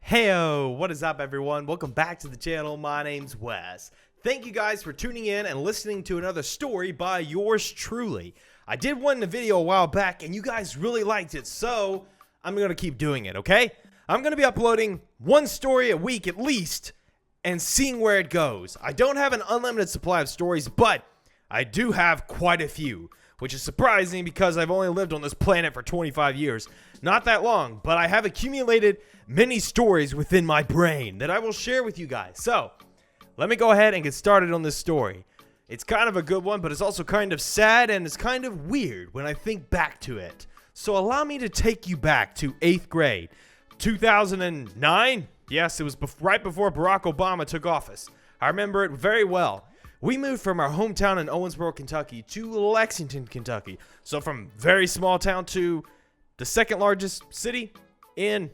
Heyo, what is up everyone? Welcome back to the channel. My name's Wes. Thank you guys for tuning in and listening to another story by yours truly. I did one in a video a while back and you guys really liked it, so I'm going to keep doing it, okay? I'm going to be uploading one story a week at least and seeing where it goes. I don't have an unlimited supply of stories, but I do have quite a few, which is surprising because I've only lived on this planet for 25 years. Not that long, but I have accumulated many stories within my brain that I will share with you guys. So, let me go ahead and get started on this story. It's kind of a good one, but it's also kind of sad and it's kind of weird when I think back to it. So allow me to take you back to 8th grade, 2009. Yes, it was right before Barack Obama took office. I remember it very well. We moved from our hometown in Owensboro, Kentucky to Lexington, Kentucky. So from very small town to the second largest city in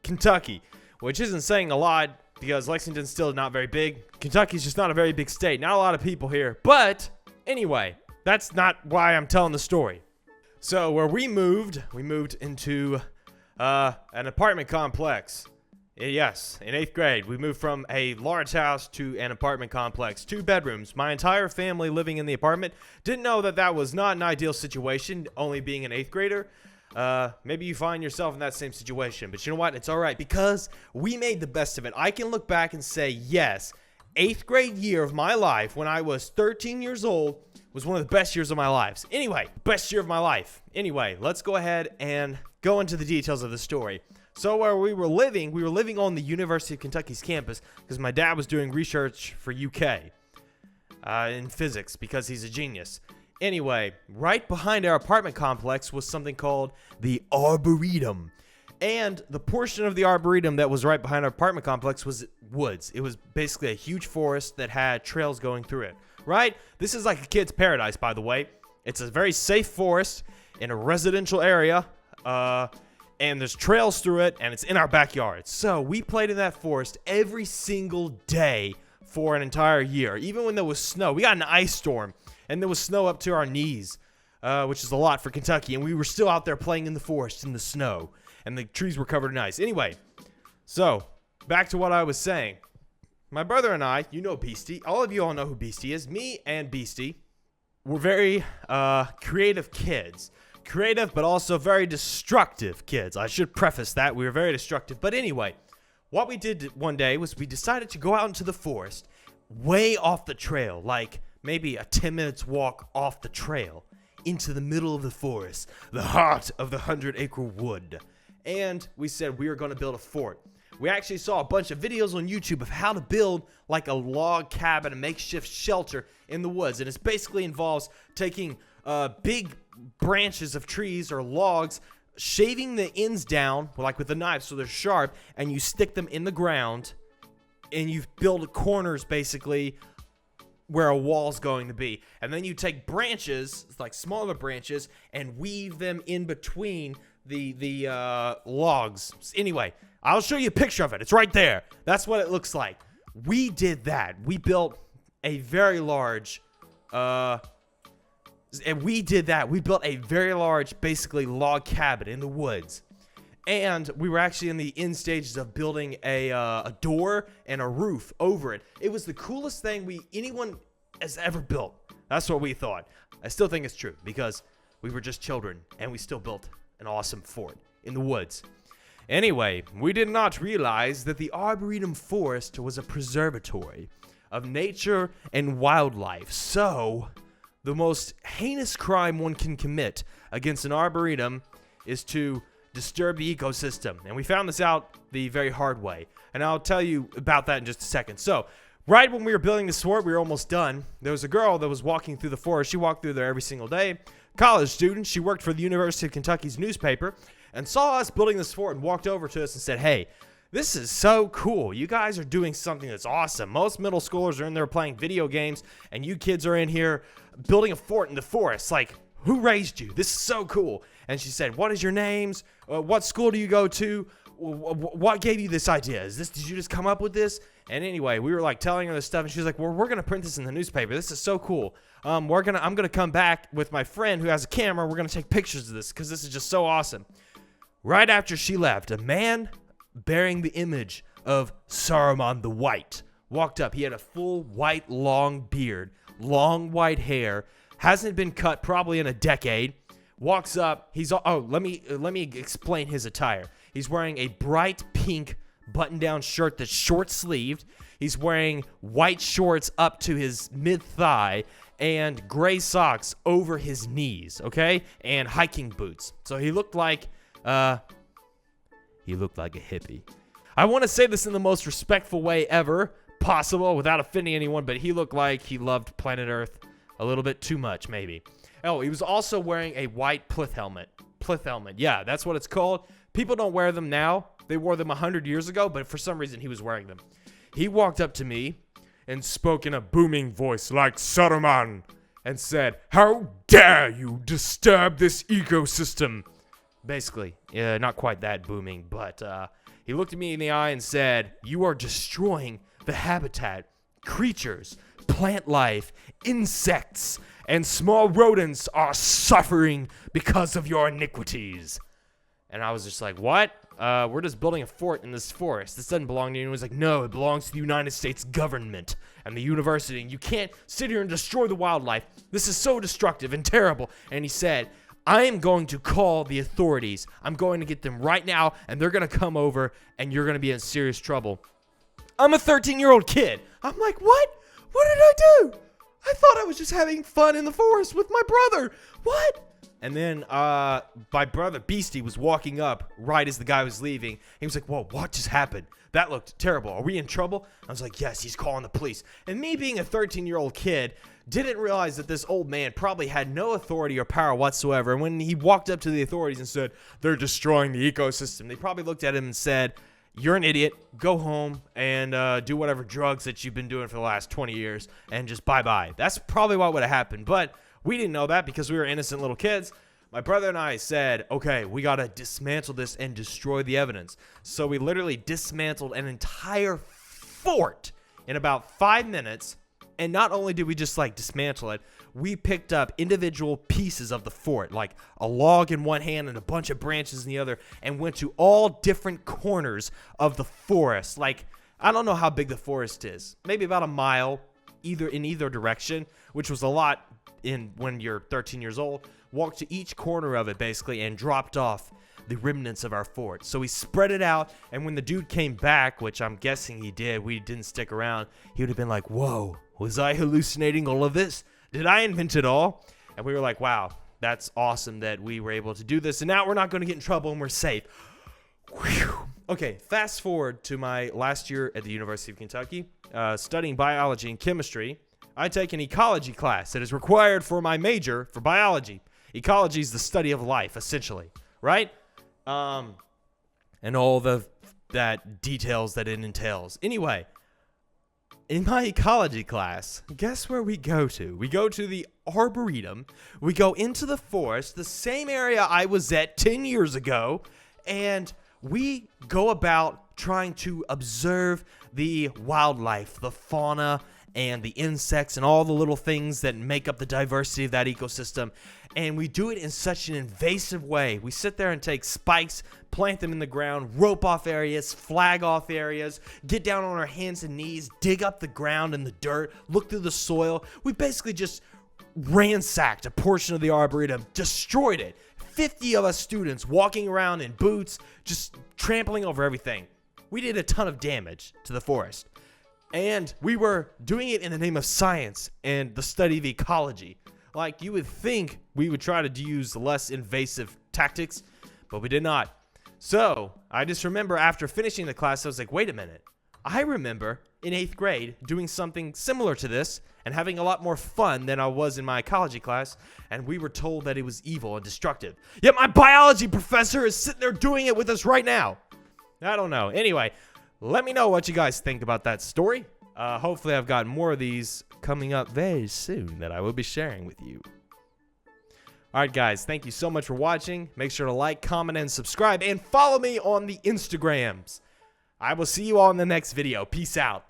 Kentucky, which isn't saying a lot because Lexington's still not very big. Kentucky's just not a very big state. Not a lot of people here. But anyway, that's not why I'm telling the story. So where we moved into an apartment complex. Yes, in 8th grade, we moved from a large house to an apartment complex, 2 bedrooms. My entire family living in the apartment. Didn't know that that was not an ideal situation, only being an 8th grader. Maybe you find yourself in that same situation, but you know what? It's all right because we made the best of it. I can look back and say, yes, 8th grade year of my life when I was 13 years old was one of the best years of my life. Anyway, best year of my life. Anyway, let's go ahead and go into the details of the story. So where we were living on the University of Kentucky's campus because my dad was doing research for UK in physics because he's a genius. Anyway, right behind our apartment complex was something called the Arboretum. And the portion of the Arboretum that was right behind our apartment complex was woods. It was basically a huge forest that had trails going through it, right? This is like a kid's paradise, by the way. It's a very safe forest in a residential area, and there's trails through it, and it's in our backyard. So we played in that forest every single day for an entire year, even when there was snow. We got an ice storm, and there was snow up to our knees, which is a lot for Kentucky, and we were still out there playing in the forest in the snow, and the trees were covered in ice. Anyway, so back to what I was saying. My brother and I, you know Beastie. All of you all know who Beastie is. Me and Beastie were very creative kids. Creative, but also very destructive kids. I should preface that. We were very destructive. But anyway, what we did one day was we decided to go out into the forest way off the trail, like maybe a 10 minutes walk off the trail into the middle of the forest, the heart of the 100-acre wood. And we said we were going to build a fort. We actually saw a bunch of videos on YouTube of how to build like a log cabin, a makeshift shelter in the woods. And it basically involves taking big branches of trees or logs, shaving the ends down like with a knife so they're sharp, and you stick them in the ground, and you build corners basically where a wall's going to be. And then you take branches, like smaller branches, and weave them in between the logs. Anyway, I'll show you a picture of it. It's right there. That's what it looks like. We did that. We built a very large we built a very large, basically, log cabin in the woods. And we were actually in the end stages of building a door and a roof over it. It was the coolest thing anyone has ever built. That's what we thought. I still think it's true because we were just children and we still built an awesome fort in the woods. Anyway, we did not realize that the Arboretum Forest was a preservatory of nature and wildlife. So the most heinous crime one can commit against an arboretum is to disturb the ecosystem. And we found this out the very hard way. And I'll tell you about that in just a second. So, right when we were building this fort, we were almost done. There was a girl that was walking through the forest. She walked through there every single day. College student. She worked for the University of Kentucky's newspaper and saw us building this fort and walked over to us and said, "Hey, this is so cool. You guys are doing something that's awesome. Most middle schoolers are in there playing video games, and you kids are in here building a fort in the forest. Like, who raised you? This is so cool." And she said, "What is your names? What school do you go to? What gave you this idea? Did you just come up with this?" And anyway, we were like telling her this stuff, and she was like, "Well, we're gonna print this in the newspaper. This is so cool. I'm gonna come back with my friend who has a camera. We're gonna take pictures of this because this is just so awesome." Right after she left, a man bearing the image of Saruman the White, walked up. He had a full white long beard, long white hair, hasn't been cut probably in a decade. Walks up. Let me explain his attire. He's wearing a bright pink button-down shirt that's short-sleeved. He's wearing white shorts up to his mid-thigh and gray socks over his knees, okay? And hiking boots. So he looked like a hippie. I want to say this in the most respectful way ever possible without offending anyone, but he looked like he loved planet Earth a little bit too much, maybe. Oh, he was also wearing a white plinth helmet. Plinth helmet, yeah, that's what it's called. People don't wear them now. They wore them 100 years ago, but for some reason he was wearing them. He walked up to me and spoke in a booming voice like Saruman and said, "How dare you disturb this ecosystem?" Basically, not quite that booming, but he looked at me in the eye and said, "You are destroying the habitat, creatures, plant life, insects, and small rodents are suffering because of your iniquities." And I was just like, what? We're just building a fort in this forest. This doesn't belong to you. And he was like, no, it belongs to the United States government and the university. And you can't sit here and destroy the wildlife. This is so destructive and terrible. And he said, I am going to call the authorities. I'm going to get them right now, and they're going to come over, and you're going to be in serious trouble. I'm a 13-year-old kid. I'm like, what? What did I do? I thought I was just having fun in the forest with my brother. What? And then my brother Beastie was walking up right as the guy was leaving. He was like, whoa, what just happened? That looked terrible. Are we in trouble? I was like, yes, he's calling the police. And me being a 13-year-old kid, didn't realize that this old man probably had no authority or power whatsoever. And when he walked up to the authorities and said, they're destroying the ecosystem, they probably looked at him and said, you're an idiot. Go home and do whatever drugs that you've been doing for the last 20 years and just bye-bye. That's probably what would have happened. But we didn't know that because we were innocent little kids. My brother and I said, okay, we got to dismantle this and destroy the evidence. So we literally dismantled an entire fort in about 5 minutes. And not only did we just like dismantle it, we picked up individual pieces of the fort, like a log in one hand and a bunch of branches in the other, and went to all different corners of the forest. Like, I don't know how big the forest is. Maybe about a mile in either direction, which was a lot when you're 13 years old. Walked to each corner of it basically and dropped off the remnants of our fort. So we spread it out, and when the dude came back, which I'm guessing he did, we didn't stick around, he would have been like, whoa, was I hallucinating all of this? Did I invent it all? And we were like, wow, that's awesome that we were able to do this, and now we're not going to get in trouble and we're safe. Whew. Okay, fast forward to my last year at the University of Kentucky, studying biology and chemistry. I take an ecology class that is required for my major for biology. Ecology is the study of life, essentially, right? And all that details that it entails. Anyway, in my ecology class, guess where we go to? We go to the Arboretum. We go into the forest, the same area I was at 10 years ago, and we go about trying to observe the wildlife, the fauna, and the insects, and all the little things that make up the diversity of that ecosystem. And we do it in such an invasive way. We sit there and take spikes, plant them in the ground, rope off areas, flag off areas, get down on our hands and knees, dig up the ground and the dirt, look through the soil. We basically just ransacked a portion of the Arboretum, destroyed it. 50 of us students walking around in boots, just trampling over everything. We did a ton of damage to the forest. And we were doing it in the name of science and the study of ecology. Like, you would think we would try to use less invasive tactics, but we did not. So I just remember after finishing the class, I was like, wait a minute. I remember in 8th grade doing something similar to this and having a lot more fun than I was in my ecology class, and we were told that it was evil and destructive. Yet my biology professor is sitting there doing it with us right now. I don't know. Anyway, let me know what you guys think about that story. Hopefully I've got more of these coming up very soon that I will be sharing with you. Alright guys, thank you so much for watching. Make sure to like, comment, and subscribe, and follow me on the Instagrams. I will see you all in the next video. Peace out.